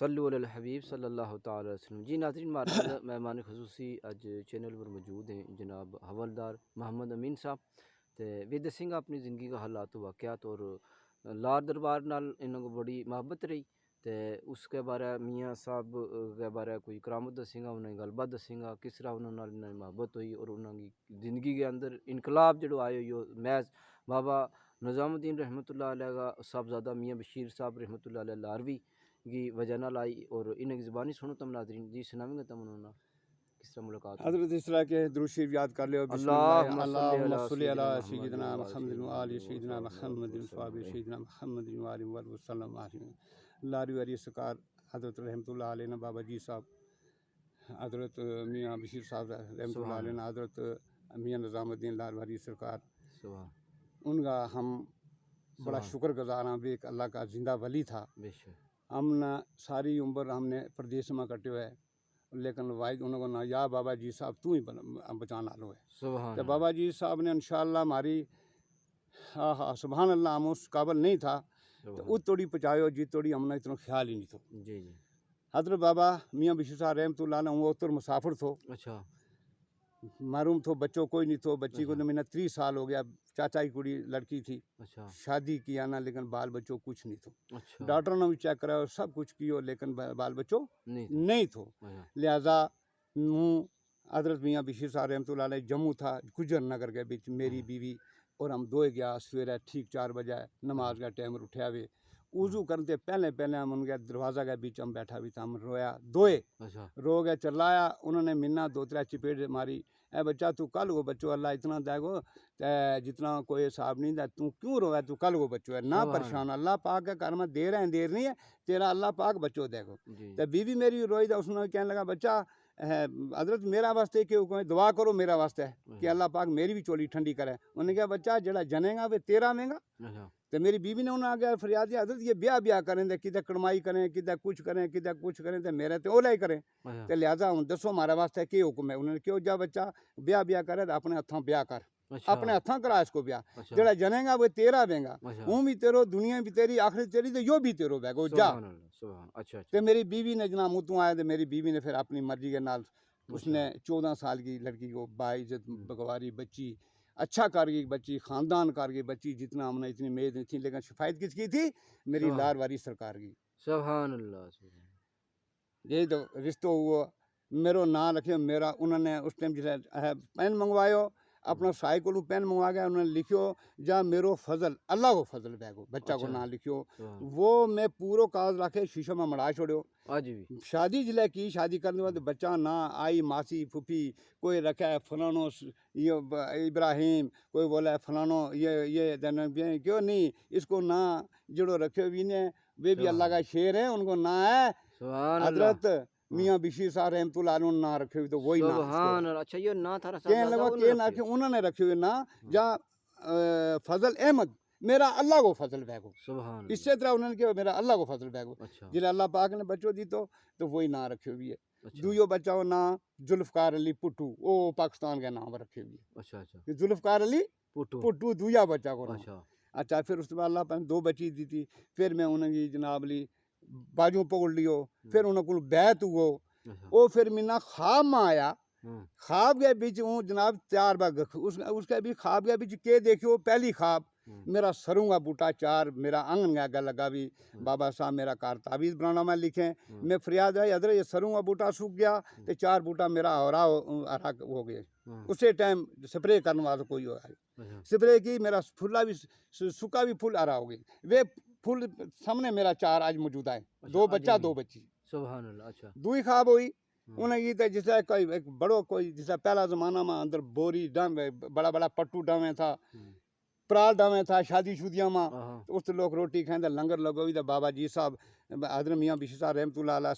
सल्लु अलल हबीब सल्लल्लाहु तआला अलैहि वसल्लम। जी नाज़रीन, हमारा मेहमान खसूसी अज चैनल पर मौजूद हैं जनाब हवलदार मोहम्मद अमीन साहब। तो वे दसेंगे अपनी ज़िंदगी का हालात वाक़यात और लार दरबार नाल इन्हों को बड़ी मोहब्बत रही। तो उसके बारे मियाँ साहब के बारे कोई करामत दसेंगा, उन्हें गलबात दसेंगा किस तरह उन्होंने मोहब्बत हुई और उन्होंने ज़िंदगी के अंदर इनकलाब जो आयो यो महज बाबा निज़ामुद्दीन रहमतुल्लाह अलैह का साहबजादा मियाँ बशीर साहब रहमतुल्लाह अलैह लारवी की वजह नाल आई। और इन्हें ज़बानी सुनो तम नाज़रीन जी सुनावेंगे तम उन्होंने किस तरह मुलाकात हुई। हज़रत इस तरह के दुरूद शरीफ याद कर लियो। अल्लाहुम्मा अल्लाहुम्मा सल्ली सल्ली अला अला मुहम्मद सय्यिदिना व अला मुहम्मद व आलि सय्यिदिना मुहम्मद व सय्यिदिना मुहम्मद व आलि वसल्लम। लारोवी सरकार हज़रत रहमतुल्लाह अलैह ने बाबा जी साहब, हज़रत मियाँ बशीर साहब रहमतुल्लाह अलैह ने हज़रत मियाँ निज़ामुद्दीन लारवारी सरकार, उनका हम बड़ा शुक्रगुज़ार हैं। भी एक अल्लाह का ज़िंदा वली था। हमने सारी उम्र हमने प्रदेश में कटे हुए, लेकिन वाहिद उन्होंने ना या बाबा जी साहब तू ही बचाना लो है। तो बाबा जी साहब ने इंशाअल्लाह हमारी हाँ सुभान अल्लाह, हम उस काबिल नहीं था तो उस तोड़ी पहुँचायो जी तोड़ी हमने इतना ख्याल ही नहीं थो। जी जी हज़रत बाबा मियाँ बशीर साहब रहमतुल्लाह अलैह वो उत्तर मुसाफिर थो। अच्छा मारूम थो, बच्चों कोई नहीं थो। बच्ची को तो मैंने 30 साल हो गया। चाचा की कुड़ी लड़की थी, अच्छा शादी किया ना, लेकिन बाल बच्चों कुछ नहीं थो। अच्छा डॉक्टर ने भी चेक कराया, सब कुछ किया, लेकिन बाल बच्चों नहीं नहीं थो। अच्छा लिहाजा हूँ हज़रत मियाँ बशीर साहब रहमतुल्लाह अलैह जम्मू था, गुजर नगर के बीच मेरी बीवी और हम दोए गया। सवेरे ठीक 4 बजे नमाज का टाइम उठा वे, वज़ू करते पहले पहले हम उनके दरवाज़ा के बीच हम बैठा भी था। हम रोया दोए, अच्छा रो गया, चिल्लाया। उन्होंने मिन्ना 2-3 चपेट मारी। ए बच्चा तू कल को बच्चो, अल्लाह इतना देगो जितना कोई हिसाब नहीं दे, तू क्यों रोया, तू कल को बच्चो है ना परेशान, अल्लाह पाक का करमत देर है देर नहीं है, तेरा अल्लाह पाक बच्चो देगो। तो बीवी मेरी रोई तो उसने कहने लगा बच्चा हज़रत मेरा वास्ते क्यों कोई दुआ करो मेरा वास्ते कि अल्लाह पाक मेरी भी चोली ठंडी करे। उन्होंने कहा बच्चा जड़ा जनेगा वे तेरा मेंगा। तो मेरी बीवी ने उन्हें आगे फरियाद दिया, हज़रत ये ब्याह करें तो किधर कड़माई करें, किधर कुछ करें तो मेरे तो ओला ही करें। तो लिहाजा हूँ दसो हमारे वास्ते क्या हुक्म है। उन्होंने क्यों जा बच्चा ब्याह करे तो अपने हथों ब्याह कर, अपने हथों करा इसको ब्याह, जड़ा जनेगा वो तेरा बेंगा, वो भी तेरो, दुनिया भी तेरी, आखिरत तेरी, तो यो भी तेरो बेगो जा। तो मेरी बीवी ने जना मुँह तू आया तो मेरी बीवी ने फिर अपनी मर्जी के नाल उसने 14 साल की लड़की को बाइज्जत बगवारी बच्ची, अच्छा कर गई बच्ची, ख़ानदान कर गई बच्ची, जितना हमने इतनी उम्मीद नहीं थी। लेकिन शिफायत किसकी थी? मेरी लारवारी सरकार की। सुभान अल्लाह। ये तो रिश्तो हुआ। मेरो नाम रखियो मेरा, उन्होंने उस टाइम जो है पेन मंगवायो, अपना साई को पेन मंगवा गया। उन्होंने लिखियो जा मेरो फजल, अल्लाह को फजल बैगो, बच्चा को नाम लिखियो। वो मैं पूरा कागज रखे शीशा में मड़ा छोड़ो। शादी जिले की शादी करने बाद बच्चा ना आई, मासी फूफी कोई रखा है फलानो ये इब्राहिम, कोई बोला है फलानो ये क्यों नहीं, इसको ना जड़ो रखे भी ने, वे भी अल्लाह का शेर है, उनको ना है हज़रत मियाँ बशीर साहब रहमतुल्लाह अलैह ना रखे हुए, तो वही ना। अच्छा ये ना था के उन्होंने रखे हुए ना जा फजल अहमद, मेरा अल्लाह को फजल बैगो। इससे तरह उन्होंने क्या मेरा अल्लाह को फजल बैगो। जिले अल्लाह पाक ने बच्चों दी तो वही ना रखे हुई है। दुयो बच्चा हो ना जुल्फकार अली पुट्टू, वो पाकिस्तान के नाम रखे हुई है। जुल्फकार अली पुट्टू दुया बच्चा को नाम। अच्छा फिर उसके बाद अल्लाह पाक 2 बच्ची दी थी। फिर मैं उन्हें जनाब ली बाजू पकड़ लियो, फिर उन्हें को बैत हुआ। वो फिर मिना ख्वाब में आया, ख्वाब के बीच हूँ जनाब 4 बार उसके भी ख्वाब के बीच के देखियो। पहली ख्वाब मेरा सरूं का बूटा 4 मेरा आंगन गया लगा भी, बाबा साहब मेरा कार तावीज़ बनाना में लिखे। मैं फरियाद आई हज़रत ये सरूं का बूटा सूख गया तो 4 बूटा मेरा हरा हो गए। उसी टाइम स्प्रे करने वाला कोई हो स्प्रे की, मेरा फुला भी सूखा भी फूल हरा हो गई। वे फूल सामने मेरा 4 आज मौजूद है, 2 बच्चा 2 बच्ची। सुभान अल्लाह। अच्छा दुई ख्वाब हुई उन्हें ये तो जिसे कोई एक बड़ो कोई जिसे पहला ज़माना में अंदर बोरी डम बड़ा बड़ा पट्टू डमे था, पराल डमे था शादी शुदियों में, तो उस लोग रोटी खाएं लंगर लगो। तो बाबा जी साहब हज़रत मियाँ बशीर साहब रहमतुल्लाह अलैह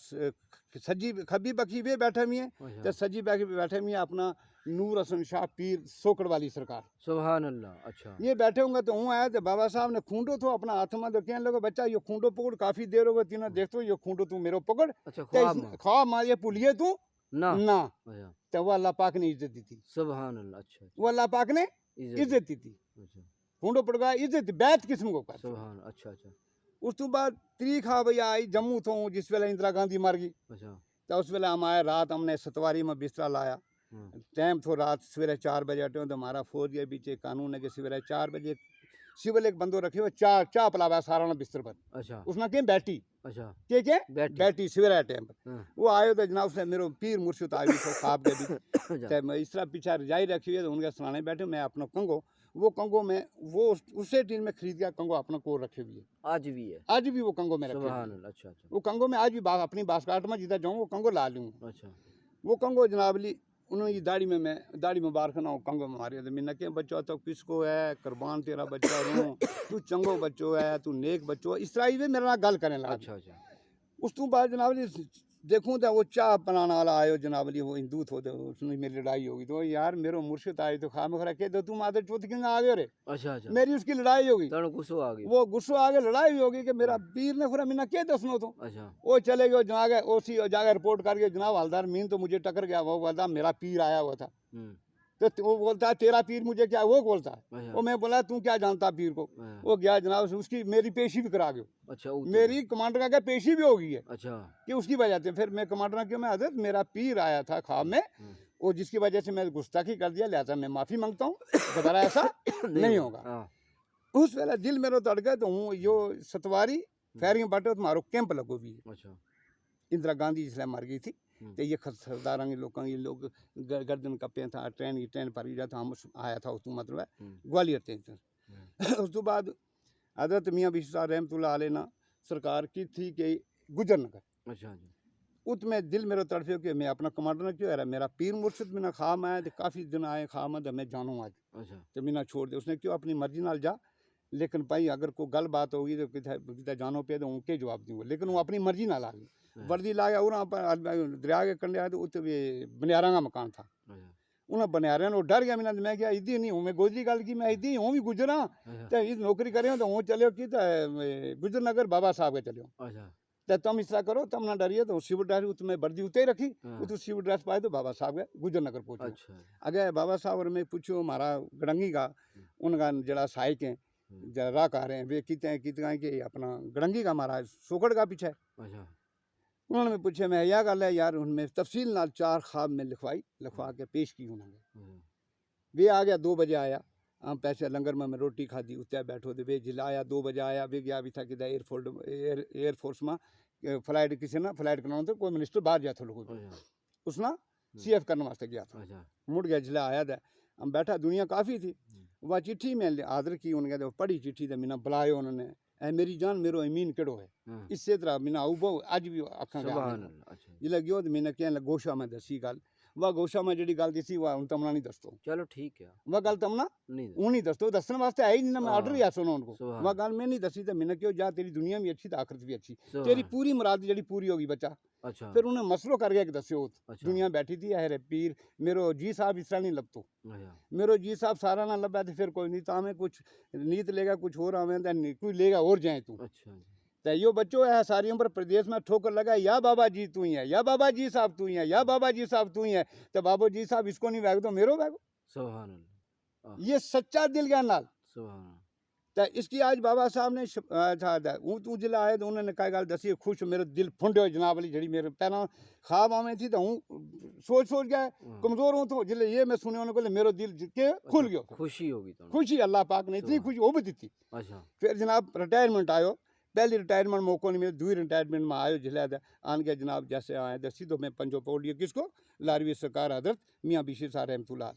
सज्जी खब्बी बखी वे बैठे हुए हैं, तो सज्जी बखी बैठे हुए अपना नूर हसन शाह पीर सोकड़ वाली सरकार। सुभान अल्लाह। अच्छा ये बैठे होंगे तो हूँ आया तो बाबा साहब ने खूंडो तो अपना हाथ में, तो कहने लगे बच्चा ये खूंडो पकड़, काफ़ी देर हो गई तीनों देखते हो ये खूंडो तू मेरो पकड़। ख्वाब मार ये पुलिए तू ना तो वो अल्लाह पाक ने इज्जत दी थी। सुभान अल्लाह। अच्छा वो अल्लाह पाक ने इज्जत दी थी। खूंडो पड़ गया इज्जत बैत किस्म को कर। सुभान। अच्छा अच्छा उस तो बाद तरीक आ भैया आई जम्मू तो जिस वेले इंदिरा गांधी मर गई तो उस वेले हम आए रात हमने सतवारी में बिस्तरा लाया टाइम थो रात सवेरे 4 बजे अटे तो हमारा फौज के पीछे कानून है कि सवेरे 4 बजे सिविल एक बंदो रखे हुए चाह पिलावा सारा ना बिस्तर पर उसने कहीं बैठी के बैठी सवेरे टाइम पर वो आयो तो जनाब उसने मेरे पीर मुर्शिद आई तो ख्वाब के भी मैं इस तरह पीछे रजाई रखी हुई है तो उनके सुनाने बैठे मैं अपना कंगो वो कंगो में वो उसे टीम में खरीद गया कंगो अपना को रखे हुई है आज भी वो कंगो में रखे वो कंगो में आज भी अपनी बास्काट में जितना जाऊँ वो कंगो ला लूँ वो कंगो जनाब ली उन्होंने दाढ़ी में मैं दाढ़ी मुबारक ना कंगो में मारे तो मैंने क्या बच्चा तो किसको है कुर्बान तेरा बच्चा रू तू चंगो बच्चो है तू नेक बच्चो इस तरह ही वे मेरे नाल गल करने लगा उस तो बाद जनाब जी देखूँ तो वो चाह बनाने वाला आयो जनाब जी वो हिंदू थो तो उसमें मेरी लड़ाई होगी तो यार मेरे मुर्शिद आए तो खा खरा कह दो तुम आधे चौथ किंग आ गए रे मेरी उसकी लड़ाई होगी वो गुस्सो आ गया लड़ाई भी होगी कि मेरा पीर ने खुरा मीना क्या दसनो तो वो चले गए जाके ओसी जाके रिपोर्ट करके जनाब हवलदार मीन तो मुझे टकर गया वो बोलता मेरा पीर आया हुआ था तो वो बोलता है तेरा पीर मुझे क्या वो बोलता है वो मैं बोला तू क्या जानता पीर को वो गया जनाब उसकी मेरी पेशी भी करा गयो मेरी कमांडर का क्या पेशी भी हो गई है कि उसकी वजह से फिर मैं कमांडर क्यों मैं हजरत मेरा पीर आया था ख्वाब में वो जिसकी वजह से मैं गुस्ताखी कर दिया लिहाजा मैं माफ़ी मांगता हूँ दोबारा ऐसा नहीं होगा उस वेला दिल मेरा तड़ गया तो हूँ यो सतवारी फैरिंग बाटो तुम्हारो कैंप लगो भी इंदिरा गांधी जिसने मर गई थी तो ये सरदार लोगों ये लोग गर्दन कपे था ट्रेन पर ही था हम आया था उस मतलब है ग्वालियर से उस तो बाद हजरत मियाँ बशीर रहमतुल्लाह अलैह ना सरकार की थी कि गुजर नगर उत में दिल मेरा तड़फे कि मैं अपना कमांडर ने क्यों है मेरा पीर मुर्शिद में ना खाम आया तो काफ़ी दिन आए खाम तो मैं जानूँ आज तो मैं ना छोड़ दे उसने क्यों अपनी मर्जी नाल जा लेकिन भाई अगर कोई गल बात होगी तो कितना जानो पे तो उनके जवाब दूंगा लेकिन वो अपनी मर्जी ना ला गई वर्दी ला गया उन्हें दरिया के कंडे आए तो उत्ते बनियारा का मकान था उन्हें बनियारे वो डर गया मैं क्या इदी नहीं हूँ मैं गोजरी गल की मैं इदी हूँ भी गुजरा तो इस नौकरी करे तो हूँ चलो कि गुजर नगर बाबा साहब के चलो तो तुम इस तरह करो तुम ना डरिए तो सिविल ड्रेस उसमें वर्दी उतरे रखी तो सिविल ड्रेस पाए तो बाबा साहब गए गुजर नगर पहुँचे अगर बाबा साहब और मैं पूछो हमारा गड़ंगी का उनका जरा सहायक है जरा राह आ रहे हैं वे कितने कि अपना गड़ंगी का हमारा सोकड़ का पीछे उन्होंने पूछा मैं यह गल है यार उनमें तफसील नाल 4 ख्वाब में लिखवा के पेश की उन्होंने वे आ गया 2 बजे आया हम पैसे लंगर में रोटी खाधी उत्ते बैठो तो वे जिला आया 2 बजे आया वे गया भी था कि एयरफोर्स में फ्लाइट किसी ना फ्लाइट कराना तो कोई मिनिस्टर बाहर गया था लोगों उसना CF करने वास्ते गया था मुड़ गया जिला आया था हम बैठा दुनिया काफ़ी थी वह चिट्ठी में आदर की उन्होंने पढ़ी चिट्ठी तो मैंने बुलाया उन्होंने मेरी जान मेरो अमीन केड़ो है इससे तरह मैंने आऊ अज भी अखा जिले गयो तो मैंने क्या गोशा में दसी गल वह गोशा में जी गल दसी वह तमना नहीं दसतो चलो ठीक है वह गल तमना नहीं दसतो दसने वास्ते आई नहीं ना मैं ऑर्डर ही ऐसा उनको वह गल मैं नहीं दसी तो मैंने क्यों जा तेरी दुनिया भी अच्छी तो आखिरत भी अच्छी तेरी पूरी मुराद जी पूरी होगी बच्चा फिर उन्हें मसलो कर गया कि दस्यो दुनिया बैठी थी है पीर मेरो जी साहब इस तरह नहीं लबतो मेरो जी साहब सारा ना लबा तो फिर कोई नहीं तामें कुछ नीत लेगा कुछ और आवे कोई लेगा और जाए तू तो यो बच्चों है सारी उम्र प्रदेश में ठोकर लगा या बाबा जी तू ही है या बाबा जी साहब तू ही है या बाबा जी साहब तू ही है तो बाबा जी साहब इसको नहीं वैग तो मेरो वैगो ये सच्चा दिल ज्ञान नाल तो इसकी आज बाबा साहब ने तू जिला आए तो उन्होंने कहा गल दसी खुश मेरे दिल फुंडे जनाब वाली जड़ी मेरे पहला ख्वाब आवे थी तो हूँ सोच गया कमजोर हूँ तो जिले ये मैं सुने उन्होंने मेरे दिल के खुल गया खुशी होगी खुशी अल्लाह पाक ने इतनी खुशी वो भी दी थी फिर जनाब रिटायरमेंट आयो पहली रिटायरमेंट मौको नहीं मिले दूसरी रिटायरमेंट में आयो जिले आन गया जनाब जैसे आए दसी तो मैं पंजो पौड़ लिया किसको लारवी सरकार हजरत मियाँ बशीर साहब रहमतुल्लाह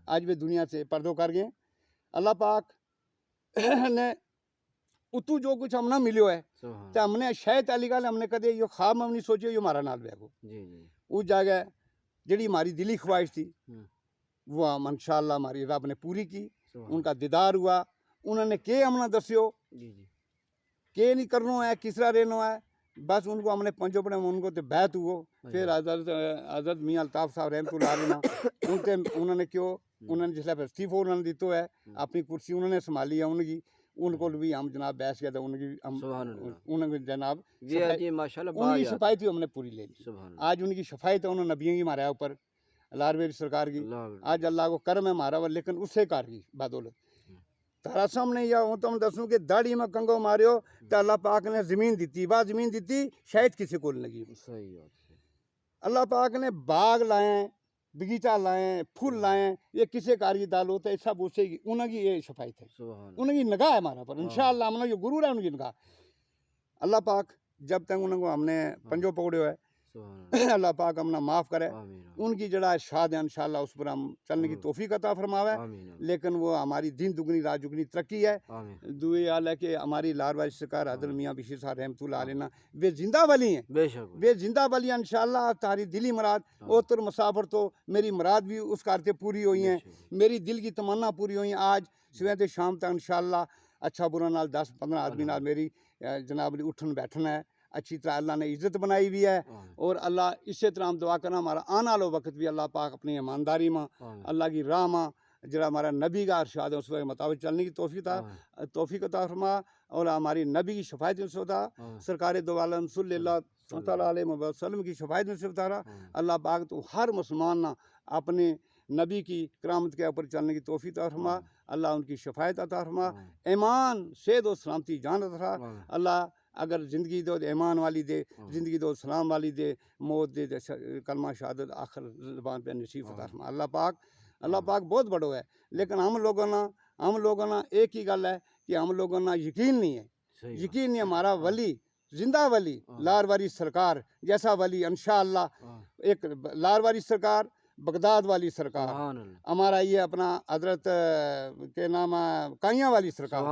आज वे दुनिया से पर्दो कर गए अल्लाह पाक ने उतू जो कुछ हमने मिलो है तो हमने शायद अली गल हमने कदे यो ख्वाब में नहीं सोचो यो हमारा नाल बैगो उस जगह जड़ी हमारी दिली ख्वाहिश थी वो हम इंशाअल्लाह हमारी रब ने पूरी की उनका दीदार हुआ उन्होंने के हमने दस्यो के नहीं करना है किस तरह रहना है बस उनको हमने पंजो पड़े उनको तो बैत हुआ फिर हजरत मियाँ अल्ताफ साहब रहमतुल्लाह अलैह उनसे उन्होंने क्यों उन्होंने जिसला इस्तीफा उन्होंने दितो है अपनी कुर्सी उन्होंने संभाली है उनकी उनको भी हम जनाब बैस गया था उनकी हम उन्होंने जनाब उनकी शफायत हमने पूरी ले ली आज उनकी शफायत है उन्होंने नबियों की मारा ऊपर लारवेरी सरकार की आज अल्लाह को कर्म है मारा हुआ लेकिन उससे कार की बदौलत तारा सामने या हूँ तुम दसूँ कि दाड़ी में कंगो मारियो तो अल्लाह पाक ने ज़मीन दी बात ज़मीन दी शायद किसी को नहीं लगी। सही बात है। अल्लाह पाक ने बाग लाए, बगीचा लाए, फूल लाए, ये किसे कारी दाल होता है सब उससे उनकी ये सफाई थे, उनकी निगाह है हमारा पर इंशाअल्लाह हमने जो गुरूर है उनकी निगाह। अल्लाह पाक जब तक उनको हमने पंजो पकड़ो है अल्लाह पाक हमने माफ़ करे, उनकी जड़ा शाद है इंशाअल्लाह उस पर हम चलने की तौफीक अता फरमावे। लेकिन वो हमारी दिन दुगनी रात दुगनी तरक्की है। दुए हाल है कि हमारी लारवारी सरकार हज़रत मियाँ बशीर साहब रहमतुल्लाह अलैह वे जिंदा वली हैं, वे जिंदा वली हैं इंशाअल्लाह। तारी दिली मुराद ओतर मुसाफर तो मेरी मुराद भी उस कारते पूरी हुई हैं, मेरी दिल की तमन्ना पूरी हुई। आज सुबह से शाम तक इंशाअल्लाह अच्छा बुरा नाल 10-15 आदमी नाल मेरी जनाब उठन बैठना है। अच्छी तरह अल्लाह ने इज़्ज़त बनाई हुई है और अल्लाह इसी तरह हम दुआ करना हमारा आने वाला वक्त भी अल्लाह पाक अपनी ईमानदारी में अल्लाह की राह में जरा हमारा नबी का अरशाद है उस पर मुताबिक चलने की तौफीक अता फरमा और हमारी नबी की शफायत नसीबता सरकार दो आलम सल्लल्लाहु अलैहि वसल्लम की शफायत नसीबता अल्लाह पाक तो हर मुसलमान ना अपने नबी की करामत के ऊपर चलने की तौफीक अता फरमा। अल्लाह उनकी शफायत अता फरमा, ईमान सेहत और सलामती जान अता फरमा। अल्लाह अगर ज़िंदगी दो ईमान वाली दे, ज़िंदगी दो सलाम वाली दे, मौत दे कलमा शहादत आखिर ज़बान पे नसीब अता फरमा। अल्लाह पाक बहुत बड़ो है। लेकिन हम लोगों ना एक ही गल है कि हम लोगों ना यकीन नहीं है, यकीन नहीं। हमारा वली जिंदा वली लारवारी सरकार जैसा वली इंशाअल्लाह, एक लारवारी सरकार बगदाद वाली सरकार, हमारा ये अपना हजरत के नाम काइयाँ वाली सरकार,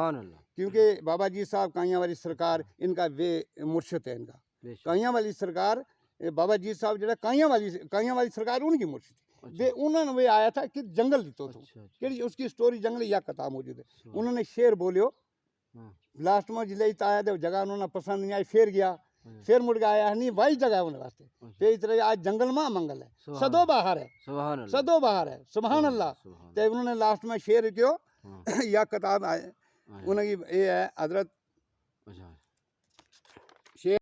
क्योंकि बाबा जी साहब काइयाँ वाली सरकार इनका वे मुर्शिद है। इनका काइयाँ वाली सरकार बाबा जी साहब जो काइयाँ वाली सरकार उनकी मुर्शिद वे उन्होंने वे आया था कि जंगल दी तो कि उसकी स्टोरी जंगल या कथा मौजूद है। उन्होंने शेर बोलियो लास्ट में जिले आया तो जगह उन्होंने पसंद नहीं आई, फिर गया, फिर मुड़ गया आया नहीं वही जगह उन्हें वास्ते। फिर इस तरह आज जंगल में मंगल है, सदो बाहर है, सदो बाहर है, सुभान अल्लाह। तो उन्होंने लास्ट में शेर क्यों या किताब उनकी ये है हजरत